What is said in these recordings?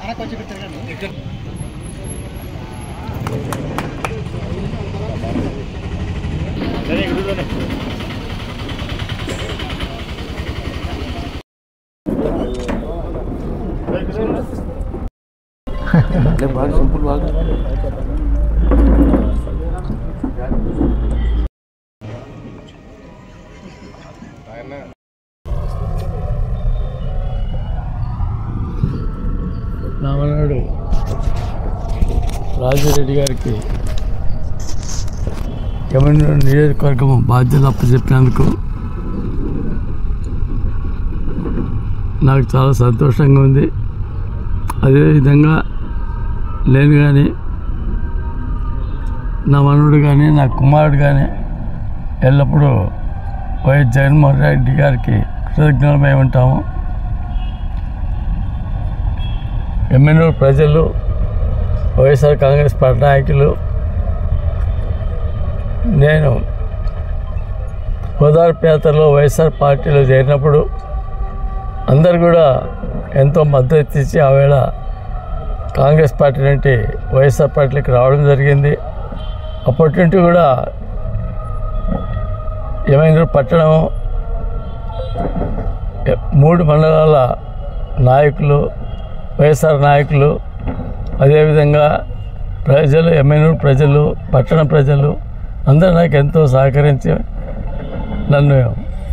बाग simple बाग నామనాడు రాజిరెడ్డి గారికి MLA నియోజకవర్గం బాధ్యత అప్పచెప్పినందుకు నాకు చాలా సంతోషంగా ఉంది. అదేవిధంగా నేను కానీ నా మనవడు కానీ నా కుమారుడు కానీ ఎల్లప్పుడూ వైఎస్ జగన్మోహన్ రెడ్డి గారికి కృతజ్ఞతమై ఉంటాము. ఎమ్మెల్యే ప్రజలు, వైఎస్ఆర్ కాంగ్రెస్ పార్టీ నాయకులు, నేను ఓదార్పు యాత్రలో వైఎస్ఆర్ పార్టీలో చేరినప్పుడు అందరు కూడా ఎంతో మద్దతు ఇచ్చి ఆవేళ కాంగ్రెస్ పార్టీ నుండి వైఎస్ఆర్ పార్టీకి రావడం జరిగింది. అప్పటి నుండి కూడా ఏమైనా పట్టణం 3 మండలాల నాయకులు, వైఎస్ఆర్ నాయకులు, అదేవిధంగా ప్రజలు, ఎమ్మెల్యే ప్రజలు, పట్టణ ప్రజలు అందరూ నాకు ఎంతో సహకరించి నన్ను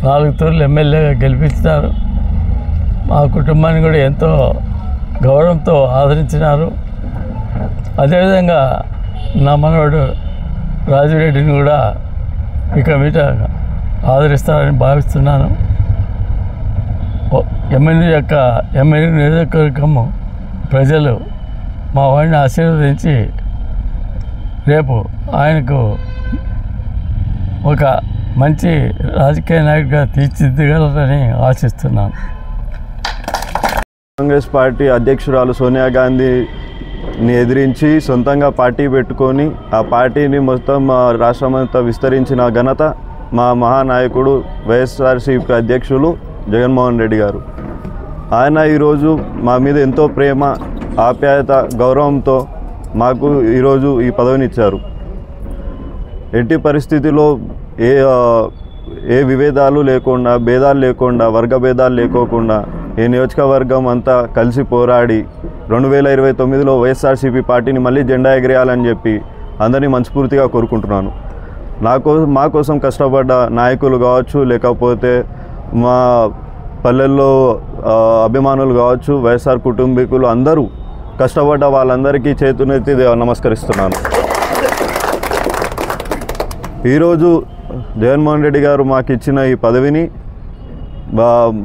4 తూర్లు ఎమ్మెల్యేగా గెలిపించినారు. మా కుటుంబాన్ని కూడా ఎంతో గౌరవంతో ఆదరించినారు. అదేవిధంగా నా మనవడు రాజిరెడ్డిని కూడా ఇక మీద ఆదరిస్తారని భావిస్తున్నాను. ఎమ్మెల్యే నియోజకవర్గము ప్రజలు మా వాడిని ఆశీర్వదించి రేపు ఆయనకు ఒక మంచి రాజకీయ నాయకుడిగా తీర్చిదిద్దగలరని ఆశిస్తున్నాను. కాంగ్రెస్ పార్టీ అధ్యక్షురాలు సోనియా గాంధీని ఎదిరించి సొంతంగా పార్టీ పెట్టుకొని ఆ పార్టీని మొత్తం రాష్ట్రమంతా విస్తరించిన ఘనత మా మహానాయకుడు వైఎస్ఆర్సీపీ అధ్యక్షులు జగన్మోహన్ రెడ్డి గారు. ఆయన ఈరోజు మా మీద ఎంతో ప్రేమ, ఆప్యాయత, గౌరవంతో మాకు ఈరోజు ఈ పదవినిచ్చారు. ఎట్టి పరిస్థితిలో ఏ విభేదాలు లేకుండా, భేదాలు లేకుండా, వర్గ భేదాలు లేకోకుండా ఈ నియోజకవర్గం అంతా కలిసి పోరాడి 2029లో వైఎస్ఆర్సీపీ పార్టీని మళ్ళీ జెండా ఎగిరేయాలని చెప్పి అందరినీ మనస్ఫూర్తిగా కోరుకుంటున్నాను. మా కోసం కష్టపడ్డ నాయకులు కావచ్చు, లేకపోతే మా పల్లెల్లో అభిమానులు కావచ్చు, వైఎస్ఆర్ కుటుంబీకులు అందరూ కష్టపడ్డ వాళ్ళందరికీ చేతునెత్తి నమస్కరిస్తున్నాను. ఈరోజు జగన్మోహన్ రెడ్డి గారు మాకు ఇచ్చిన ఈ పదవిని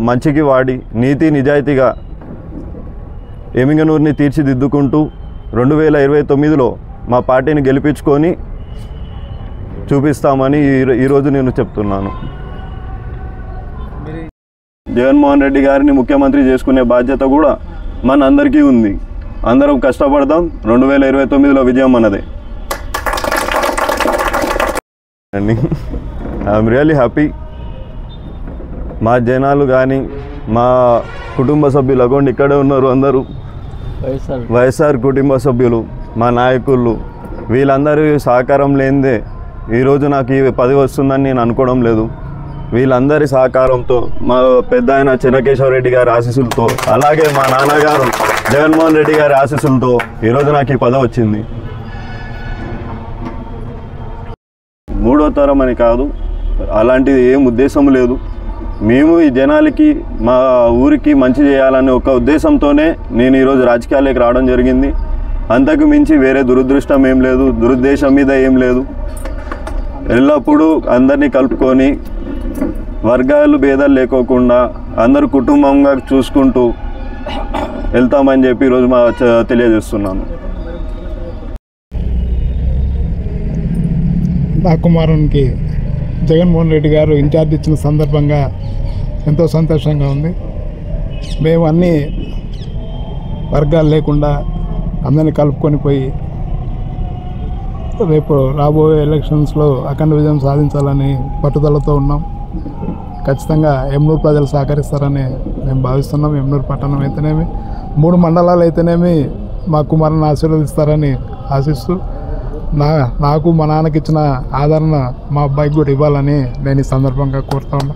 మంచికి వాడి నీతి నిజాయితీగా ఎమ్మిగనూరుని తీర్చిదిద్దుకుంటూ 2029లో మా పార్టీని గెలిపించుకొని చూపిస్తామని ఈరోజు నేను చెప్తున్నాను. జగన్మోహన్ రెడ్డి గారిని ముఖ్యమంత్రి చేసుకునే బాధ్యత కూడా మనందరికీ ఉంది. అందరం కష్టపడదాం. 2029లో విజయం అన్నదే. I'm really happy. మా జనాలు కానీ, మా కుటుంబ సభ్యులు అగోండి ఇక్కడే ఉన్నారు అందరూ, వైఎస్ఆర్ కుటుంబ సభ్యులు, మా నాయకులు, వీళ్ళందరూ సహకారం లేనిదే ఈరోజు నాకు ఈ పదవి వస్తుందని నేను అనుకోవడం లేదు. వీళ్ళందరి సహకారంతో, మా పెద్ద ఆయన చెన్నకేశవరెడ్డి గారి ఆశీస్సులతో, అలాగే మా నాన్నగారు జగన్మోహన్ రెడ్డి గారి ఆశీస్సులతో ఈరోజు నాకు ఈ పదవి వచ్చింది. 3వ తరం అని కాదు, అలాంటిది ఏం ఉద్దేశం లేదు. మేము ఈ జనాలకి, మా ఊరికి మంచి చేయాలనే ఒక ఉద్దేశంతోనే నేను ఈరోజు రాజకీయాల్లోకి రావడం జరిగింది. అంతకు మించి వేరే దురదృష్టం ఏం లేదు, దురుద్దేశం మీద ఏం లేదు. ఎల్లప్పుడూ అందరినీ కలుపుకొని వర్గాలు భేదాలు లేకోకుండా అందరూ కుటుంబంగా చూసుకుంటూ వెళ్తామని చెప్పి ఈరోజు తెలియజేస్తున్నాను. నా కుమారునికి జగన్మోహన్ రెడ్డి గారు ఇన్ఛార్జ్ ఇచ్చిన సందర్భంగా ఎంతో సంతోషంగా ఉంది. మేము అన్ని వర్గాలు లేకుండా అందరినీ కలుపుకొని పోయి రేపు రాబోయే ఎలక్షన్స్లో అఖండ విజయం సాధించాలని పట్టుదలతో ఉన్నాం. ఖచ్చితంగా ఎమ్నూరు ప్రజలు సహకరిస్తారని మేము భావిస్తున్నాం. ఎమ్నూరు పట్టణం అయితేనేమి, 3 మండలాలు అయితేనేమి మా కుమారుని ఆశీర్వదిస్తారని ఆశిస్తూ నాకు మా నాన్నకి ఇచ్చిన ఆదరణ మా అబ్బాయికి కూడా ఇవ్వాలని నేను ఈ సందర్భంగా కోరుతా ఉన్నా.